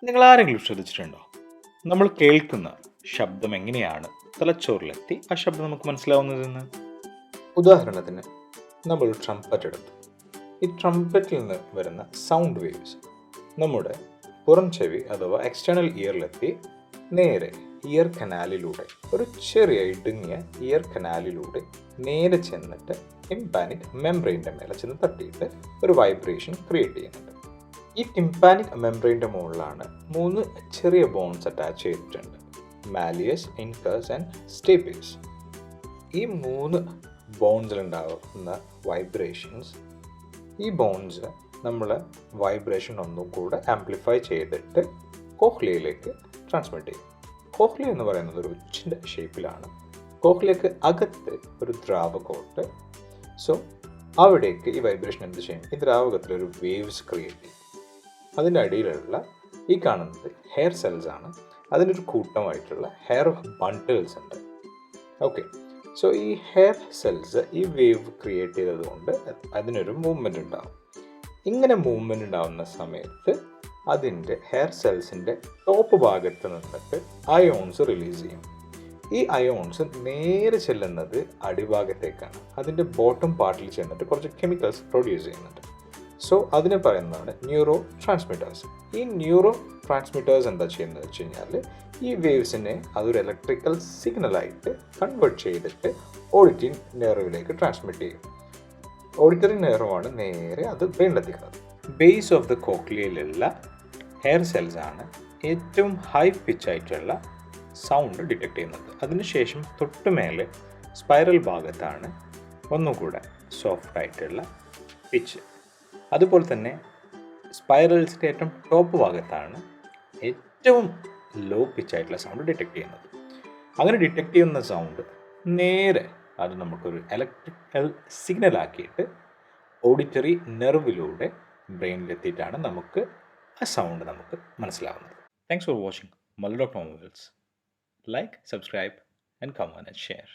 നിങ്ങൾ ആരെങ്കിലും ശ്രദ്ധിച്ചിട്ടുണ്ടോ? നമ്മൾ കേൾക്കുന്ന ശബ്ദം എങ്ങനെയാണ് തലച്ചോറിലെത്തി ആ ശബ്ദം നമുക്ക് മനസ്സിലാവുന്നതെന്ന്? ഉദാഹരണത്തിന് നമ്മൾ ട്രംപറ്റ് എടുത്തു. ഈ ട്രംപറ്റിൽ നിന്ന് വരുന്ന സൗണ്ട് വേവ്സ് നമ്മുടെ പുറം ചെവി അഥവാ എക്സ്റ്റേണൽ ഇയറിലെത്തി നേരെ ഇയർ കനാലിലൂടെ, ഒരു ചെറിയ ഇടുങ്ങിയ ഇയർ കനാലിലൂടെ നേരെ ചെന്നിട്ട് ടിംപാനിക് മെംബ്രെയിൻ്റെ മേലെ ചെന്ന് തട്ടിയിട്ട് ഒരു വൈബ്രേഷൻ ക്രിയേറ്റ് ചെയ്യുന്നുണ്ട്. ഈ ടിംപാനിക് മെംബ്രെയിൻ്റെ മുകളിലാണ് 3 ചെറിയ ബോൺസ് അറ്റാച്ച് ചെയ്തിട്ടുണ്ട്: മാലിയസ്, ഇൻകസ് ആൻഡ് സ്റ്റേപ്പിയസ്. ഈ 3 ബോൺസിലുണ്ടാകുന്ന വൈബ്രേഷൻസ്, ഈ ബോൺസ് നമ്മൾ വൈബ്രേഷൻ ഒന്നും കൂടെ ആംപ്ലിഫൈ ചെയ്തിട്ട് കോഹ്ലിയയിലേക്ക് ട്രാൻസ്മിറ്റ് ചെയ്യും. കോഹ്ലിയ എന്ന് പറയുന്നത് ഒരു ഉച്ചിൻ്റെ ഷേപ്പിലാണ്. കോഹ്ലിയക്ക് അകത്ത് ഒരു ദ്രാവകമുണ്ട്. സോ അവിടേക്ക് ഈ വൈബ്രേഷൻ എന്ത് ചെയ്യും? ഈ ദ്രാവകത്തിലൊരു വേവ്സ് ക്രിയേറ്റ് ചെയ്യും. അതിൻ്റെ അടിയിലുള്ള ഈ കാണുന്നത് ഹെയർ സെൽസ് ആണ്. അതിനൊരു കൂട്ടമായിട്ടുള്ള ഹെയർ ബണ്ടിൽസ് ഉണ്ട്. ഓക്കെ, സോ ഈ ഹെയർ സെൽസ് ഈ വേവ് ക്രിയേറ്റ് ചെയ്തതുകൊണ്ട് അതിനൊരു മൂവ്മെൻ്റ് ഉണ്ടാകും. ഇങ്ങനെ മൂവ്മെൻ്റ് ഉണ്ടാകുന്ന സമയത്ത് അതിൻ്റെ ഹെയർ സെൽസിൻ്റെ ടോപ്പ് ഭാഗത്ത് നിന്നിട്ട് അയോൺസ് റിലീസ് ചെയ്യും. ഈ അയോൺസ് നേരെ ചെല്ലുന്നത് അടിഭാഗത്തേക്കാണ്. അതിൻ്റെ ബോട്ടം പാർട്ടിൽ ചെന്നിട്ട് കുറച്ച് കെമിക്കൽസ് പ്രൊഡ്യൂസ് ചെയ്യുന്നുണ്ട്. സോ അതിനെ പറയുന്നതാണ് ന്യൂറോ ട്രാൻസ്മിറ്റേഴ്സ്. ഈ ന്യൂറോ ട്രാൻസ്മിറ്റേഴ്സ് എന്താ ചെയ്യുന്നത് വെച്ച് കഴിഞ്ഞാൽ ഈ വേവ്സിനെ അതൊരു ഇലക്ട്രിക്കൽ സിഗ്നലായിട്ട് കൺവേർട്ട് ചെയ്തിട്ട് ഓഡിറ്ററി നെർവിലേക്ക് ട്രാൻസ്മിറ്റ് ചെയ്യും. ഓഡിറ്ററി നെർവാണ് നേരെ അത് ബ്രെയിനിലെത്തിക്കുന്നത്. ബേസ് ഓഫ് ദ കോക്ലിയയിലുള്ള ഹെയർ സെൽസ് ആണ് ഏറ്റവും ഹൈ പിച്ചായിട്ടുള്ള സൗണ്ട് ഡിറ്റക്ട് ചെയ്യുന്നത്. അതിനുശേഷം തൊട്ടുമേലെ സ്പൈറൽ ഭാഗത്താണ് ഒന്നുകൂടെ സോഫ്റ്റ് ആയിട്ടുള്ള പിച്ച്. അതുപോലെ തന്നെ സ്പൈറൽസിൻ്റെ ഏറ്റവും ടോപ്പ് ഭാഗത്താണ് ഏറ്റവും ലോ പിച്ചായിട്ടുള്ള സൗണ്ട് ഡിറ്റക്ട് ചെയ്യുന്നത്. അങ്ങനെ ഡിറ്റക്ട് ചെയ്യുന്ന സൗണ്ട് നേരെ അത് നമുക്കൊരു ഇലക്ട്രിക്കൽ സിഗ്നലാക്കിയിട്ട് ഓഡിറ്ററി നെർവിലൂടെ ബ്രെയിനിലെത്തിയിട്ടാണ് നമുക്ക് ആ സൗണ്ട് നമുക്ക് മനസ്സിലാവുന്നത്. Thanks for watching mallu.com. Like, subscribe and comment and share.